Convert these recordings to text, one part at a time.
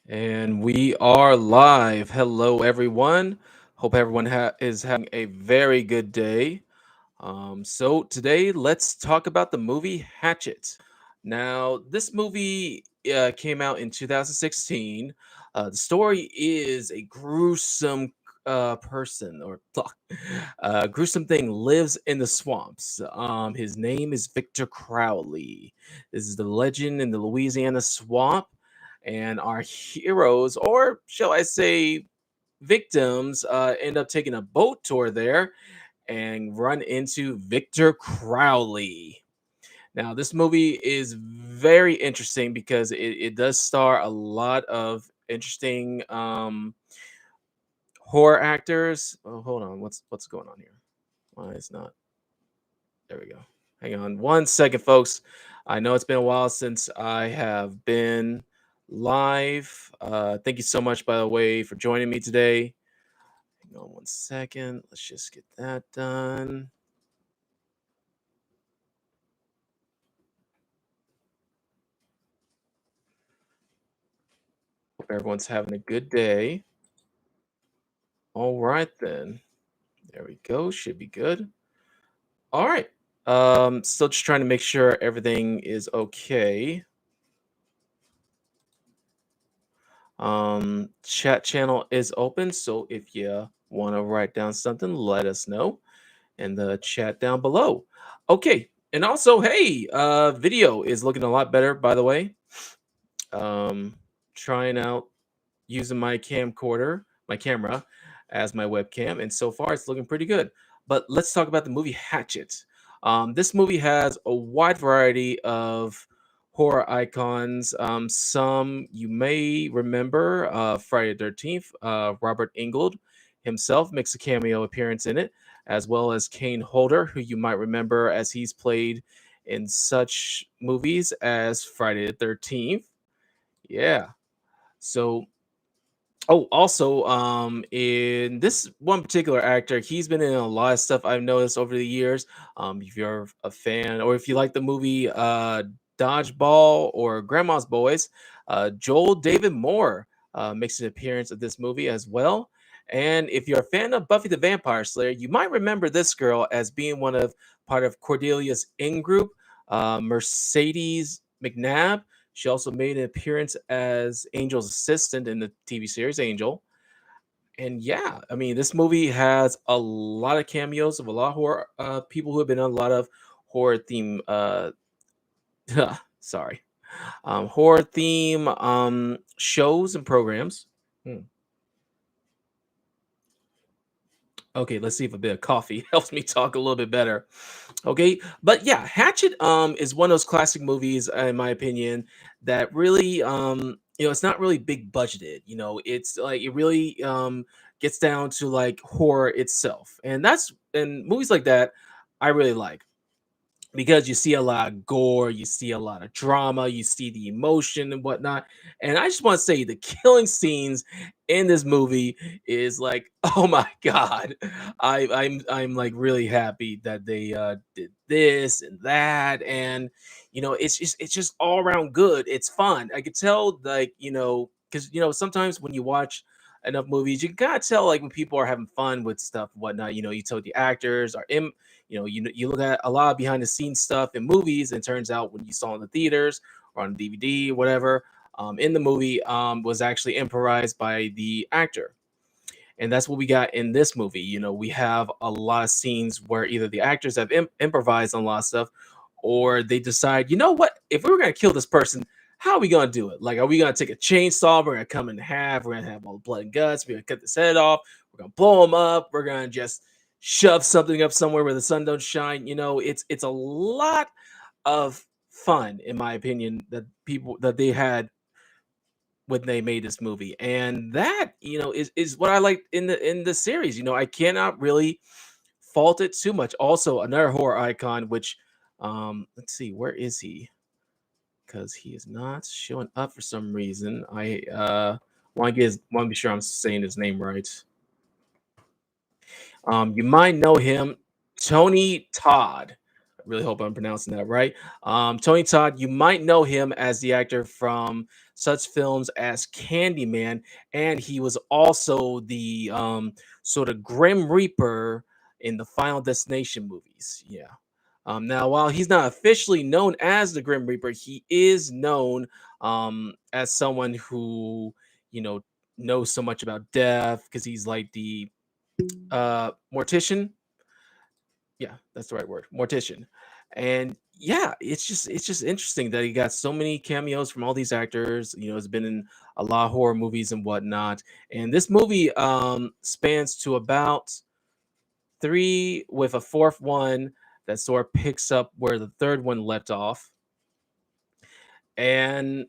And we are live. Hello, everyone. Hope everyone is having a very good day. So, today, let's talk about the movie Hatchet. Now, this movie came out in 2016. The story is a gruesome person or gruesome thing lives in the swamps. His name is Victor Crowley. This is the legend in the Louisiana swamp, and our heroes, or shall I say, victims, end up taking a boat tour there and run into Victor Crowley. Now, this movie is very interesting because it does star a lot of interesting horror actors. Oh, hold on, what's going on here? Why is not? There we go. Hang on one second, folks. I know it's been a while since I have been live. Thank you so much, by the way, for joining me today. Hang on one second. Let's just get that done. Hope everyone's having a good day. All right, then. There we go. Should be good. All right. Still just trying to make sure everything is okay. Chat channel is open, so if you want to write down something, let us know in the chat down below. Okay. And also, hey, video is looking a lot better, by the way. Um, Trying out using my camcorder, my camera, as my webcam, and so far it's looking pretty good. But let's talk about the movie Hatchet. This movie has a wide variety of horror icons. Some you may remember, Friday the 13th. Robert Englund himself makes a cameo appearance in it, as well as Kane Holder, who you might remember as he's played in such movies as Friday the 13th. Yeah. So also, in this one particular actor, he's been in a lot of stuff I've noticed over the years. If you're a fan, or if you like the movie Dodgeball or Grandma's Boys, Joel David Moore makes an appearance of this movie as well. And if you're a fan of Buffy the Vampire Slayer, you might remember this girl as being part of Cordelia's in group, Mercedes McNabb. She also made an appearance as Angel's assistant in the TV series Angel. And yeah, I mean, this movie has a lot of cameos of a lot of horror people who have been on a lot of horror theme. Sorry, horror theme shows and programs. Hmm. Okay, let's see if a bit of coffee helps me talk a little bit better. Okay, but yeah, Hatchet is one of those classic movies, in my opinion, that really it's not really big budgeted. It's like it really gets down to like horror itself, and movies like that I really like because you see a lot of gore, you see a lot of drama, you see the emotion and whatnot. And I just want to say the killing scenes in this movie is like, oh my god, I'm like really happy that they did this and that, and it's just all around good. It's fun. I could tell, like, because sometimes when you watch enough movies, you can kind of tell like when people are having fun with stuff and whatnot. You tell the actors are in, you look at a lot of behind the scenes stuff in movies, and turns out when you saw in the theaters or on DVD or whatever, in the movie, was actually improvised by the actor. And that's what we got in this movie. We have a lot of scenes where either the actors have improvised on a lot of stuff, or they decide, you know what, if we were going to kill this person, how are we going to do it? Like, are we going to take a chainsaw? We're going to come in half. We're going to have all the blood and guts. We're going to cut this head off. We're going to blow him up. We're going to just shove something up somewhere where the sun don't shine. It's a lot of fun, in my opinion, that they had when they made this movie. And that, is what I like in the series. I cannot really fault it too much. Also, another horror icon, which let's see, where is he? Because he is not showing up for some reason. I want to be sure I'm saying his name right. You might know him, Tony Todd. I really hope I'm pronouncing that right. Tony Todd, you might know him as the actor from such films as Candyman, and he was also the sort of Grim Reaper in the Final Destination movies. Yeah. Now, while he's not officially known as the Grim Reaper, he is known as someone who, you know, knows so much about death because he's like the mortician. Yeah, that's the right word, mortician. And yeah, it's just interesting that he got so many cameos from all these actors. Has been in a lot of horror movies and whatnot. And this movie spans to about three, with a fourth one that sort of picks up where the third one left off. And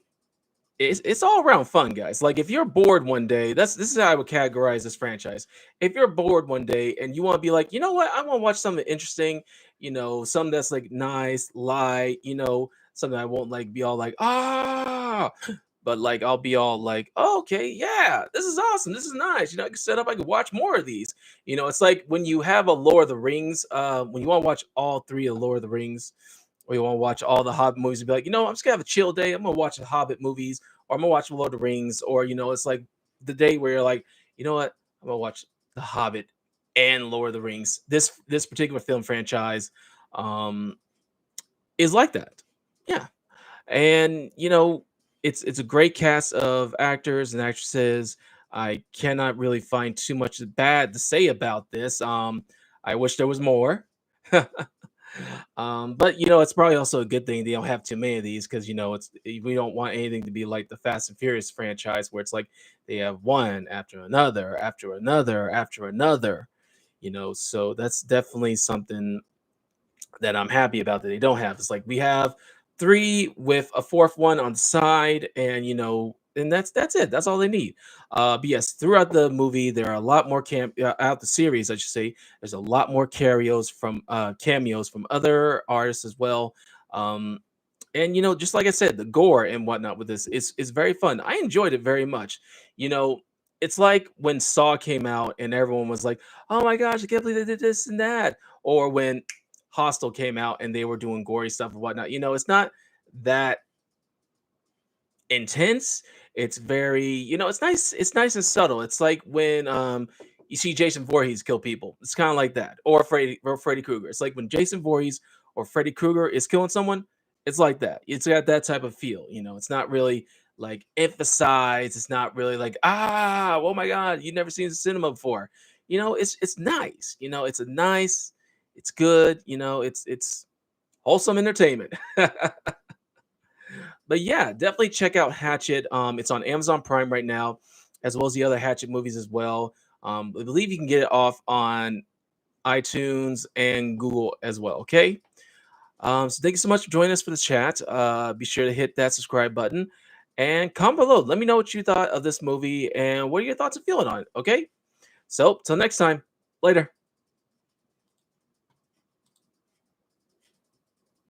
it's all around fun, guys. Like, if you're bored one day, this is how I would categorize this franchise. If you're bored one day and you want to be like, you know what, I want to watch something interesting, something that's like nice, light, something I won't like be all like, but like I'll be all like, oh, okay, yeah, this is awesome, this is nice. I can set up, I can watch more of these. It's like when you have a Lord of the Rings, when you want to watch all three of Lord of the Rings, or you want to watch all the Hobbit movies and be like, I'm just gonna have a chill day. I'm gonna watch the Hobbit movies, or I'm gonna watch Lord of the Rings, or it's like the day where you're like, you know what, I'm gonna watch the Hobbit and Lord of the Rings. This particular film franchise um is like that. Yeah. And it's a great cast of actors and actresses. I cannot really find too much bad to say about this. I wish there was more. But it's probably also a good thing they don't have too many of these, because we don't want anything to be like the Fast and Furious franchise, where it's like they have one after another, after another, after another. So that's definitely something that I'm happy about that they don't have. It's like we have three with a fourth one on the side, and and that's it. That's all they need. But yes, throughout the movie, there are a lot more out the series, I should say. There's a lot more cameos from other artists as well. And just like I said, the gore and whatnot with this is very fun. I enjoyed it very much. You know, it's like when Saw came out and everyone was like, "Oh my gosh, I can't believe they did this and that," or when Hostel came out and they were doing gory stuff and whatnot. It's not that intense. It's very, it's nice. It's nice and subtle. It's like when you see Jason Voorhees kill people. It's kind of like that, or Freddy Krueger. It's like when Jason Voorhees or Freddy Krueger is killing someone. It's like that. It's got that type of feel. It's not really like emphasized. It's not really like, oh my god, you've never seen the cinema before. It's nice. It's a nice. It's good. It's wholesome entertainment. But yeah, definitely check out Hatchet. It's on Amazon Prime right now, as well as the other Hatchet movies as well. I believe you can get it off on iTunes and Google as well. Okay. So thank you so much for joining us for the chat. Be sure to hit that subscribe button and comment below. Let me know what you thought of this movie and what are your thoughts and feeling on it. Okay. So till next time. Later.